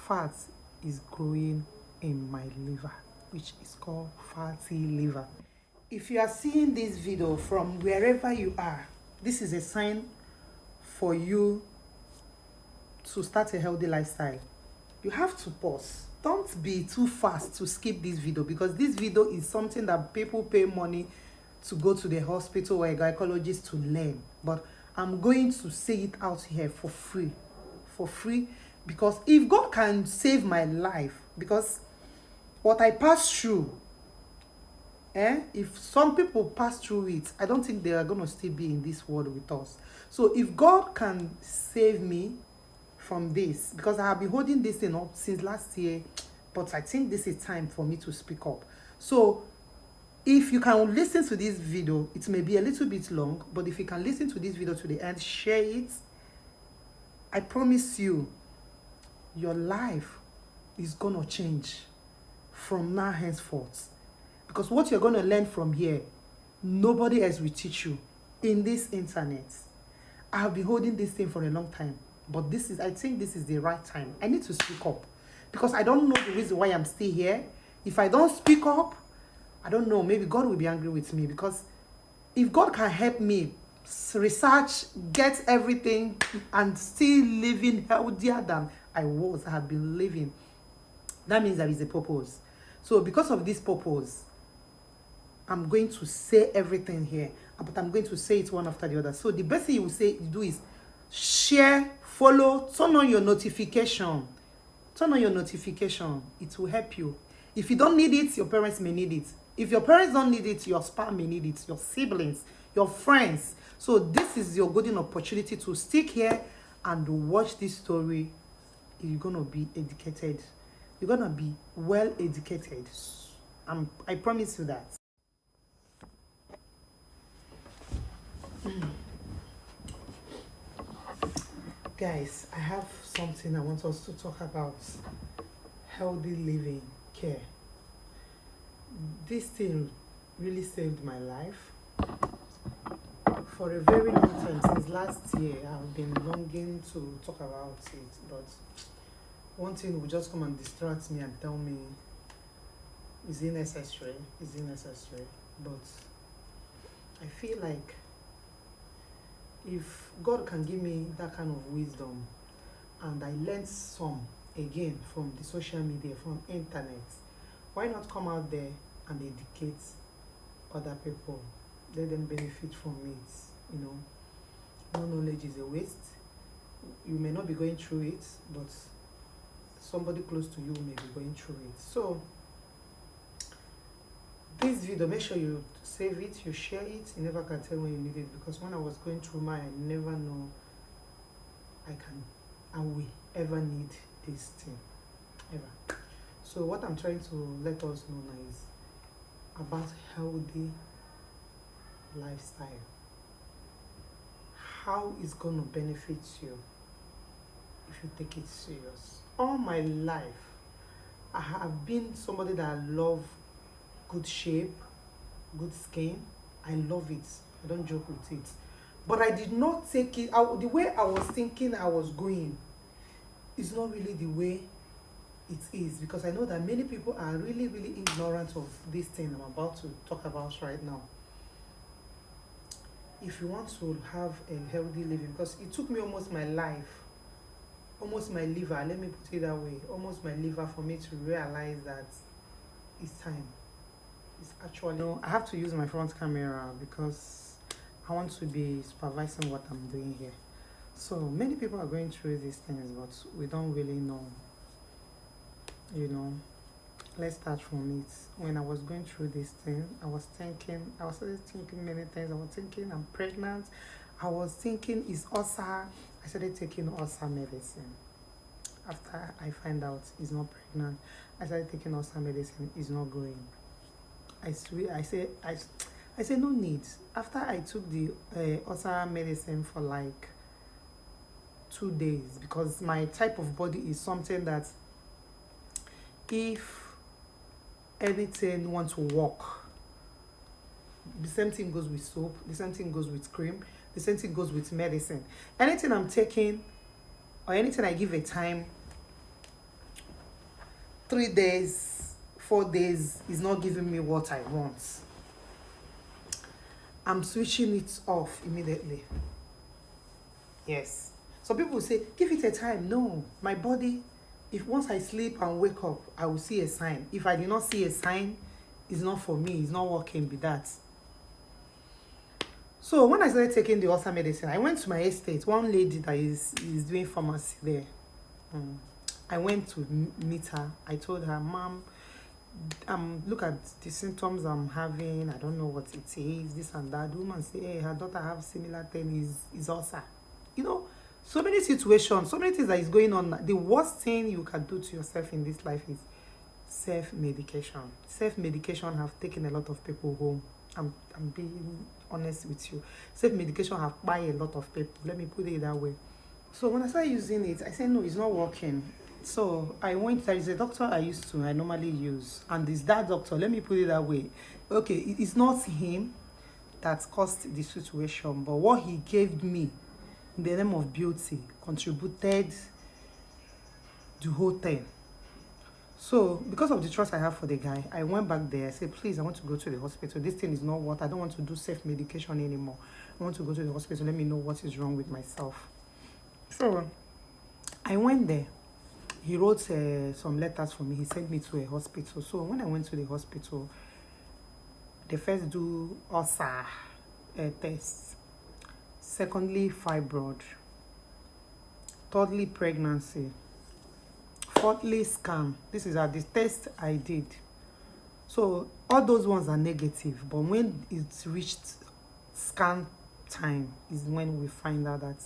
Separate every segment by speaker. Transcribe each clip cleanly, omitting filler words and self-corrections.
Speaker 1: fat is growing in my liver, which is called fatty liver. If you are seeing this video from wherever you are, this is a sign for you to start a healthy lifestyle. You have to pause. Don't be too fast to skip this video, because this video is something that people pay money to go to the hospital or a gynecologist to learn. But I'm going to say it out here for free. For free. Because if God can save my life, because what I passed through, if some people pass through it, I don't think they are going to still be in this world with us. So if God can save me from this, because I have been holding this thing up since last year, but I think this is time for me to speak up. So if you can listen to this video, it may be a little bit long, but if you can listen to this video to the end, share it, I promise you, your life is gonna change from now henceforth. Because what you're gonna learn from here, nobody else will teach you in this internet. I have been holding this thing for a long time, but I think this is the right time. I need to speak up, because I don't know the reason why I'm still here. If I don't speak up, I don't know, maybe God will be angry with me. Because if God can help me research, get everything, and still living healthier than I have been living, that means there is a purpose. So because of this purpose, I'm going to say everything here, but I'm going to say it one after the other. So the best thing you do is share, follow, turn on your notification. Turn on your notification. It will help you. If you don't need it, your parents may need it. If your parents don't need it, your spouse may need it, your siblings, your friends. So this is your golden opportunity to stick here and watch this story. You're going to be educated. You're going to be well educated. I promise you that. Guys, I have something I want us to talk about. Healthy living care. This thing really saved my life. For a very long time, since last year, I've been longing to talk about it, but one thing will just come and distract me and tell me, is it necessary? Is it necessary? But I feel like if God can give me that kind of wisdom, and I learned some again from the social media, from internet, why not come out there and educate other people? Let them benefit from it. No knowledge is a waste. You may not be going through it, but somebody close to you may be going through it. So this video, make sure you save it, you share it. You never can tell when you need it, because when I was going through mine, I never know I will ever need this thing, ever. So what I'm trying to let us know now is about healthy lifestyle. How it's going to benefit you if you take it serious. All my life, I have been somebody that love good shape, good skin. I love it. I don't joke with it. But I did not take it out. The way I was thinking I was going is not really the way it is, because I know that many people are really, really ignorant of this thing I'm about to talk about right now. If you want to have a healthy living, because it took me almost my life, almost my liver, let me put it that way, almost my liver, for me to realize that it's time. It's actually, I have to use my front camera because I want to be supervising what I'm doing here. So many people are going through these things, but we don't really know. Let's start from it. When I was going through this thing, I was thinking many things. I was thinking I'm pregnant. I was thinking it's ulcer. I started taking ulcer medicine. After I find out it's not pregnant, I started taking ulcer medicine. It's not going. I say no need. After I took the ulcer medicine for like 2 days, because my type of body is something that if anything wants to work, the same thing goes with soap, the same thing goes with cream, the same thing goes with medicine. Anything I'm taking or anything I give a time 3 days, 4 days is not giving me what I want, I'm switching it off immediately. Yes. So people will say, give it a time. No, my body, if once I sleep and wake up, I will see a sign. If I did not see a sign, it's not for me. It's not working with that. So when I started taking the ulcer medicine, I went to my estate. One lady that is doing pharmacy there. I went to meet her. I told her, Mom, look at the symptoms I'm having. I don't know what it is, this and that. The woman say, hey, her daughter have similar thing, is ulcer. So many situations, so many things that is going on. The worst thing you can do to yourself in this life is self-medication. Self-medication have taken a lot of people home. I'm being honest with you. Self-medication have buy a lot of people. Let me put it that way. So when I started using it, I said, no, it's not working. So I went, there is a doctor I normally use. And it's that doctor, let me put it that way. Okay, it's not him that caused the situation, but what he gave me in the name of beauty contributed the whole thing. So because of the trust I have for the guy, I went back there. I said, please, I want to go to the hospital. This thing is not what, I don't want to do self-medication anymore. I want to go to the hospital. Let me know what is wrong with myself. So I went there. He wrote some letters for me. He sent me to a hospital. So when I went to the hospital, they first do ulcer test. Secondly, fibroid. Thirdly, pregnancy. Fourthly, scan. This is the test I did. So all those ones are negative, but when it's reached scan time is when we find out that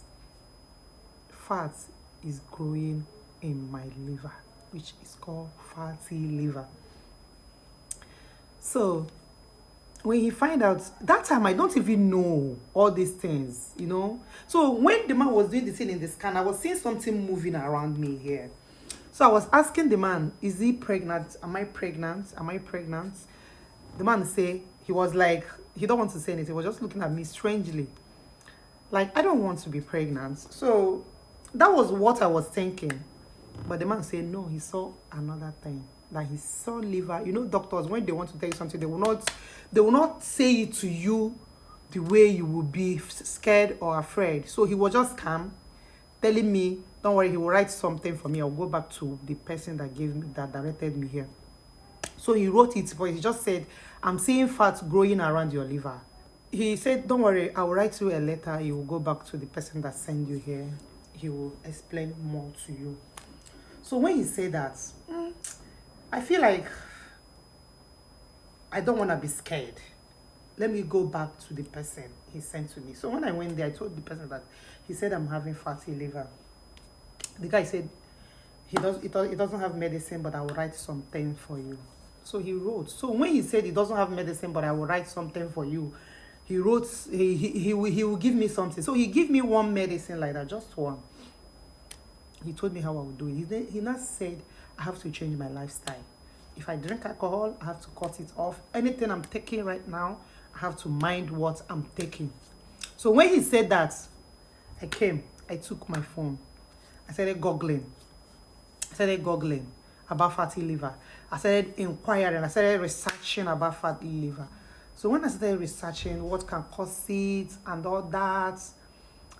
Speaker 1: fat is growing in my liver, which is called fatty liver. So when he find out, that time I don't even know all these things, So when the man was doing the thing in the scan, I was seeing something moving around me here. So I was asking the man, is he pregnant? Am I pregnant? Am I pregnant? The man say, he was like, he don't want to say anything. He was just looking at me strangely. Like, I don't want to be pregnant. So that was what I was thinking. But the man said, no, he saw another thing. That he saw liver. Doctors, when they want to tell you something, they will not say it to you the way you will be scared or afraid. So he was just calm, telling me, don't worry, he will write something for me. I'll go back to the person that directed me here. So he wrote it, but he just said, I'm seeing fat growing around your liver. He said, don't worry, I will write you a letter. You will go back to the person that sent you here. He will explain more to you. So when he said that, I feel like I don't want to be scared. Let me go back to the person he sent to me. So when I went there, I told the person that he said I'm having fatty liver. The guy said he doesn't have medicine, but I will write something for you. So he wrote. So when he said he doesn't have medicine, but I will write something for you, he wrote, he will give me something. So he gave me one medicine like that, just one. He told me how I would do it. He now said I have to change my lifestyle. If I drink alcohol, I have to cut it off. Anything I'm taking right now, I have to mind what I'm taking. So when he said that, I took my phone. I started googling about fatty liver. I started inquiring. I started researching about fatty liver. So when I started researching what can cause it and all that,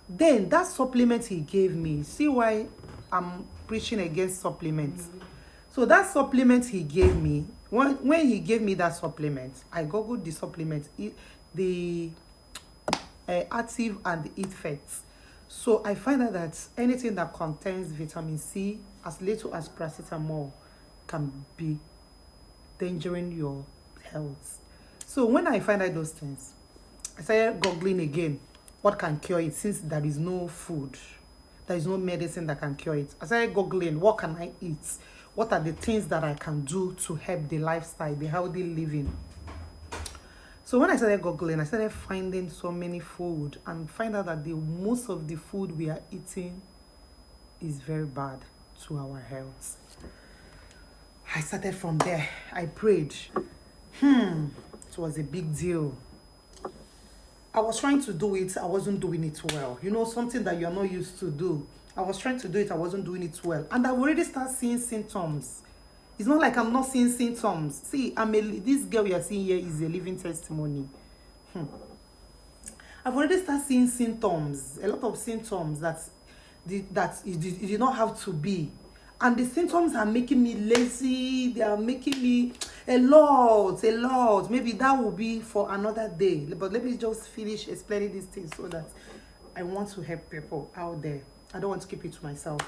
Speaker 1: then that supplement he gave me, see why I'm preaching against supplements. So that supplement he gave me, when he gave me that supplement, I googled the supplement, the active and the eat fats. So I find out that anything that contains vitamin C, as little as paracetamol, can be endangering your health. So when I find out those things, I started googling again, what can cure it, since there is no food, there is no medicine that can cure it. I started googling, what can I eat? What are the things that I can do to help the lifestyle, the healthy living? So when I started googling, I started finding so many food and find out that most of the food we are eating is very bad to our health. I started from there. I prayed. It was a big deal. I was trying to do it. I wasn't doing it well. Something that you're not used to do. I was trying to do it. I wasn't doing it well. And I already start seeing symptoms It's not like I'm not seeing symptoms. See, this girl you are seeing here is a living testimony. I've already started seeing symptoms, a lot of symptoms that it did not have to be. And the symptoms are making me lazy. They are making me a lot. Maybe that will be for another day. But let me just finish explaining these things so that I want to help people out there. I don't want to keep it to myself.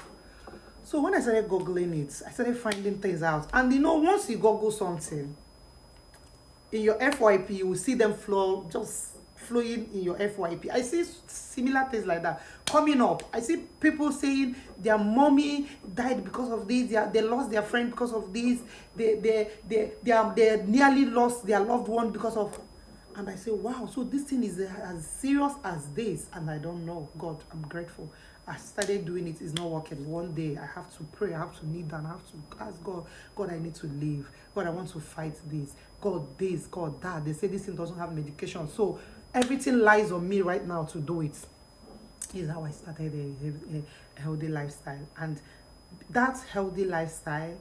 Speaker 1: So when I started Googling it, I started finding things out. And you know, once you Google something, in your FYP, you will see them flowing in your FYP. I see similar things like that coming up. I see people saying their mommy died because of this. They lost their friend because of this. They nearly lost their loved one because of. And I say, wow, so this thing is as serious as this. And I don't know. God, I'm grateful. I started doing it. It's not working. One day I have to pray. I have to kneel down. I have to ask God, God, I need to live. God, I want to fight this. God, this, God, that. They say this thing doesn't have medication. So everything lies on me right now to do it. This is how I started a healthy lifestyle. And that healthy lifestyle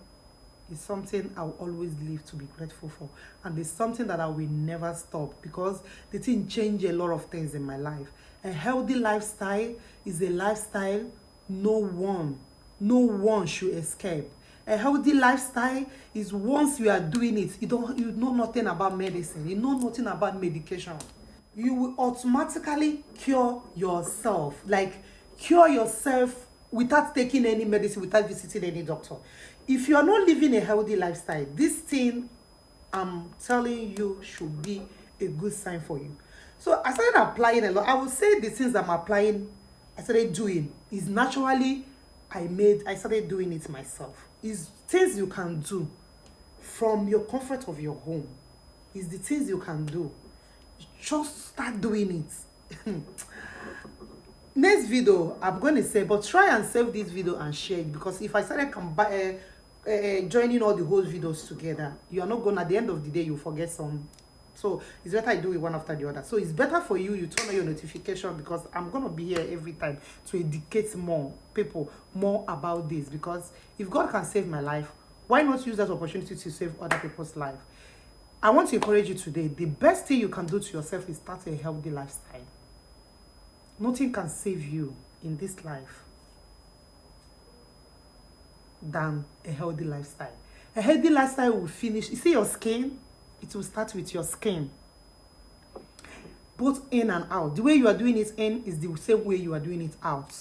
Speaker 1: is something I'll always live to be grateful for. And it's something that I will never stop, because the thing changed a lot of things in my life. A healthy lifestyle is a lifestyle no one should escape. A healthy lifestyle is once you are doing it, you know nothing about medicine, you know nothing about medication. You will automatically cure yourself. Like, cure yourself without taking any medicine, without visiting any doctor. If you are not living a healthy lifestyle, this thing I'm telling you should be a good sign for you. So I started applying a lot. I would say the things I'm applying, I started doing is naturally I started doing it myself. It's things you can do from your comfort of your home. It's the things you can do. Just start doing it. Next video I'm going to say, but try and save this video and share it, because if I started joining all the whole videos together, you are not going, at the end of the day you forget some. So it's better I do it one after the other. So it's better for you turn on your notification, because I'm going to be here every time to educate more people more about this. Because if God can save my life, why not use that opportunity to save other people's life? I want to encourage you today. The best thing you can do to yourself is start a healthy lifestyle. Nothing can save you in this life than a healthy lifestyle. A healthy lifestyle will finish. You see your skin? It will start with your skin. Both in and out. The way you are doing it in is the same way you are doing it out.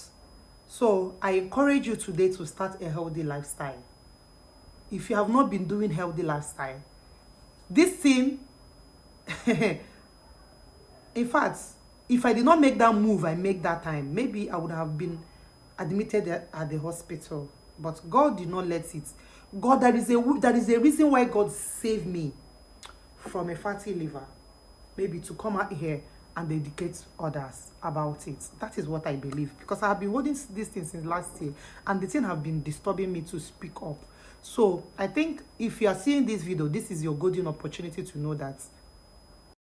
Speaker 1: So I encourage you today to start a healthy lifestyle. If you have not been doing healthy lifestyle, this thing, in fact, if I did not make that move I make that time, maybe I would have been admitted at the hospital. But God did not let it. God, that is a reason why God saved me from a fatty liver. Maybe to come out here and educate others about it. That is what I believe. Because I have been holding this thing since last year, and the thing have been disturbing me to speak up. So I think if you are seeing this video, this is your golden opportunity to know that